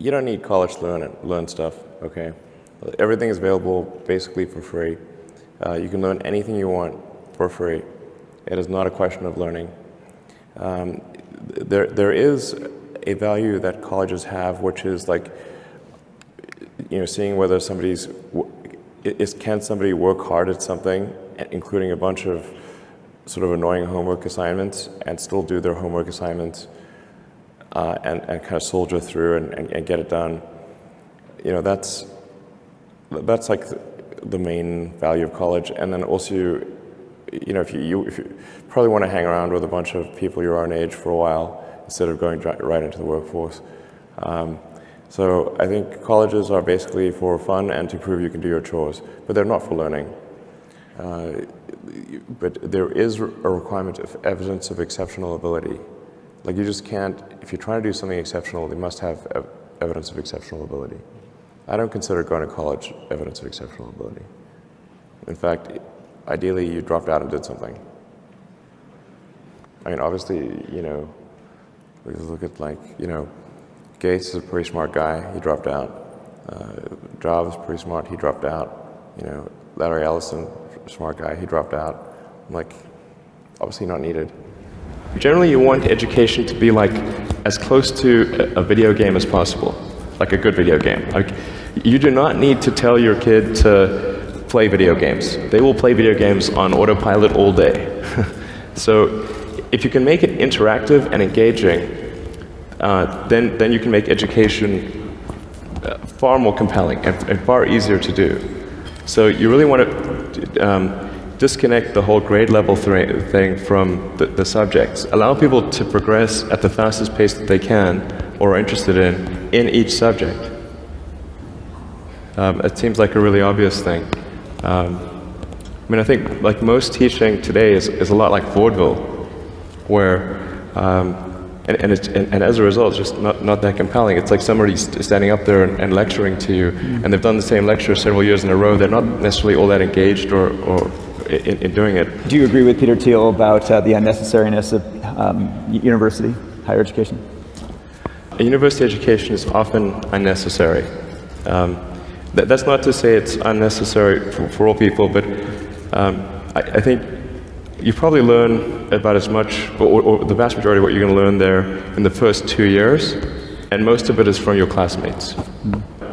You don't need college to learn stuff, okay? Everything is available basically for free. You can learn anything you want for free. It is not a question of learning. There is a value that colleges have, which is like, seeing whether can somebody work hard at something, including a bunch of sort of annoying homework assignments, and still do their homework assignments and kind of soldier through and get it done. That's like the main value of college. And then also, if you probably want to hang around with a bunch of people your own age for a while instead of going right into the workforce. So I think colleges are basically for fun and to prove you can do your chores, but they're not for learning. But there is a requirement of evidence of exceptional ability. Like you just can't, if you're trying to do something exceptional, you must have evidence of exceptional ability. I don't consider going to college evidence of exceptional ability. In fact, ideally you dropped out and did something. I mean, obviously, we look at Gates is a pretty smart guy, he dropped out. Jobs, pretty smart, he dropped out. Larry Ellison, smart guy, he dropped out. I'm like, obviously not needed. Generally, you want education to be as close to a video game as possible, like a good video game. You do not need to tell your kid to play video games. They will play video games on autopilot all day. So if you can make it interactive and engaging, then you can make education far more compelling and far easier to do. So you really want to disconnect the whole grade level thing from the subjects. Allow people to progress at the fastest pace that they can or are interested in each subject. It seems like a really obvious thing. I think most teaching today is a lot like vaudeville, where and as a result, it's just not that compelling. It's like somebody standing up there and lecturing to you, and they've done the same lecture several years in a row. They're not necessarily all that engaged or in doing it. Do you agree with Peter Thiel about the unnecessariness of university, higher education? A university education is often unnecessary. That's not to say it's unnecessary for all people, but I think you probably learn about as much, or the vast majority of what you're going to learn there in the first 2 years, and most of it is from your classmates.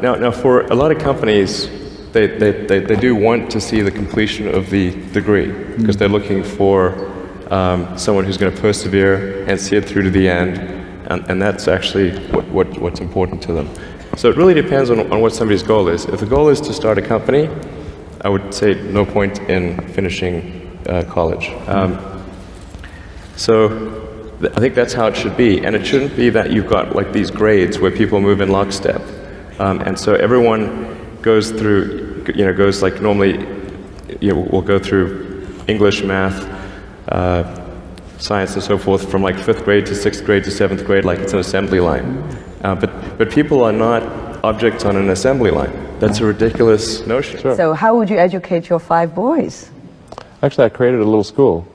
Now for a lot of companies, they do want to see the completion of the degree, because they're looking for someone who's going to persevere and see it through to the end, and that's actually what's important to them. So it really depends on what somebody's goal is. If the goal is to start a company, I would say no point in finishing college. So I think that's how it should be, and it shouldn't be that you've got these grades where people move in lockstep, and so everyone goes through, normally, we'll go through English, math, science, and so forth from 5th grade to 6th grade to 7th grade, like it's an assembly line. But people are not objects on an assembly line. That's a ridiculous notion. Sure. So how would you educate your 5 boys? Actually, I created a little school.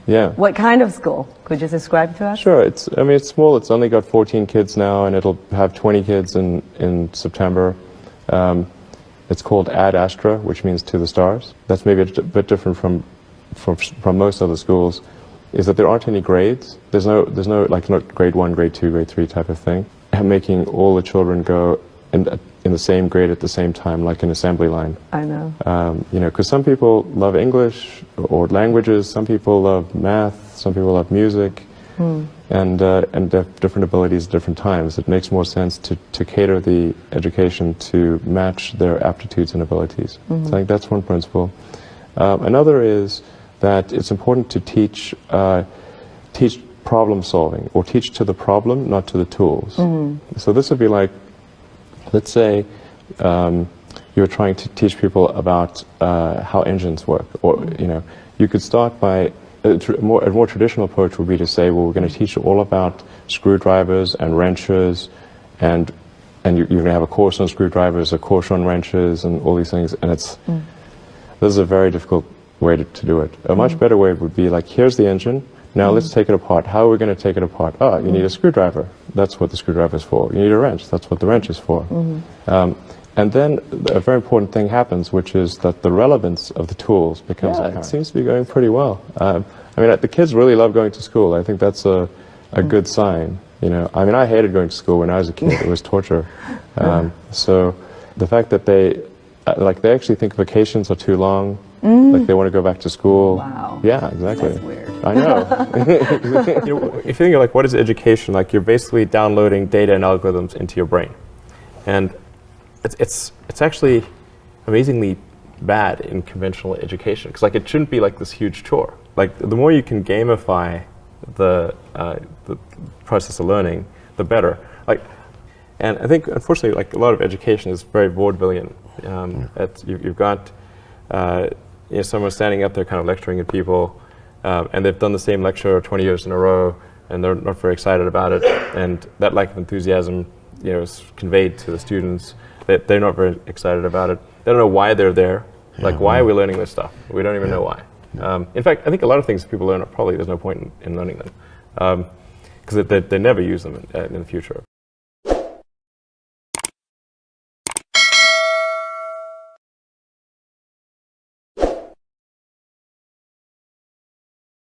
Yeah. What kind of school? Could you describe to us? Sure. It's small. It's only got 14 kids now, and it'll have 20 kids in September. It's called Ad Astra, which means to the stars. That's maybe a bit different from most other schools, is that there aren't any grades. There's no not grade 1, grade 2, grade 3 type of thing. Making all the children go in the same grade at the same time, like an assembly line. I know. Because some people love English or languages, some people love math, some people love music, and they have different abilities at different times. It makes more sense to cater the education to match their aptitudes and abilities. So I think that's one principle. Another is that it's important to teach problem solving, or teach to the problem, not to the tools. So this would be like, let's say you're trying to teach people about how engines work, or you could start by a more traditional approach would be to say, well, we're going to teach you all about screwdrivers and wrenches, and you're going to have a course on screwdrivers, a course on wrenches, and all these things. And this is a very difficult way to do it. A much better way would be like, here's the engine. Now let's take it apart. How are we going to take it apart? Oh, you need a screwdriver. That's what the screwdriver is for. You need a wrench. That's what the wrench is for. And then a very important thing happens, which is that the relevance of the tools becomes apparent. It seems to be going pretty well. I mean, the kids really love going to school. I think that's a good sign. You know, I mean, I hated going to school when I was a kid. It was torture. So the fact that they actually think vacations are too long. Like they want to go back to school. Wow. Yeah, exactly. That's weird. I know. You know, if you think of like what is education, like you're basically downloading data and algorithms into your brain, and it's actually amazingly bad in conventional education because like it shouldn't be like this huge chore. Like the more you can gamify the process of learning, the better. Like, and I think unfortunately, like a lot of education is very vaudevillian. You've got you know, someone standing up there kind of lecturing at people, and they've done the same lecture 20 years in a row, and they're not very excited about it. And that lack of enthusiasm, you know, is conveyed to the students. They're not very excited about it. They don't know why they're there. Like, why are we learning this stuff? We don't even know why. In fact, I think a lot of things people learn, probably there's no point in learning them, because they never use them in the future.